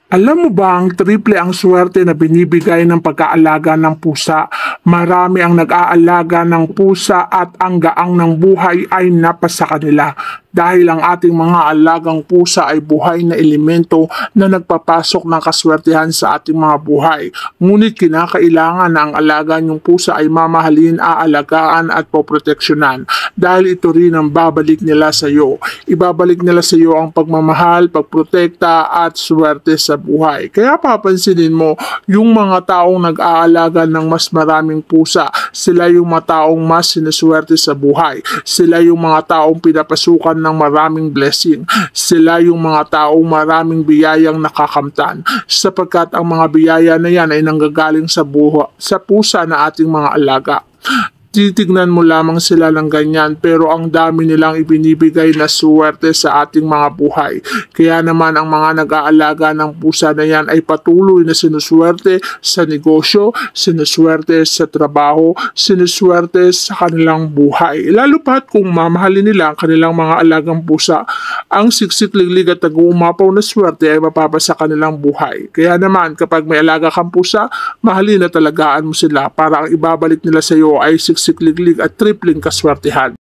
Alam mo ba ang triple ang swerte na binibigay ng pag-aalaga ng pusa? Marami ang nag-aalaga ng pusa at ang gaang ng buhay ay napasa kanila dahil ang ating mga alagang pusa ay buhay na elemento na nagpapasok ng kaswertehan sa ating mga buhay. Ngunit kinakailangan na ang alaga niyong pusa ay mamahalin, aalagaan at poproteksyonan dahil ito rin ang babalik nila sa iyo. Ibabalik nila sa iyo ang pagmamahal, pagprotekta at swerte sa buhay. Kaya papansinin mo, yung mga taong nag-aalaga ng mas maraming pusa, sila yung mga taong mas sinuswerte sa buhay. Sila yung mga taong pinapasukan ng maraming blessing. Sila yung mga taong maraming biyayang nakakamtan. Sapagkat ang mga biyaya na yan ay nanggagaling sa pusa na ating mga alaga. Titignan mo lamang sila ng ganyan pero ang dami nilang ibinibigay na suwerte sa ating mga buhay. Kaya naman ang mga nag-aalaga ng pusa na yan ay patuloy na sinuswerte sa negosyo, sinuswerte sa trabaho, sinuswerte sa kanilang buhay. Lalo pat kung mamahalin nila ang kanilang mga alagang pusa, ang siksik-liglig at nag-uumapaw na swerte ay mapapasa kanilang buhay. Kaya naman kapag may alaga kang pusa, mahalin at alagaan mo sila para ang ibabalik nila sa iyo ay sikliglig at tripling kaswertehan.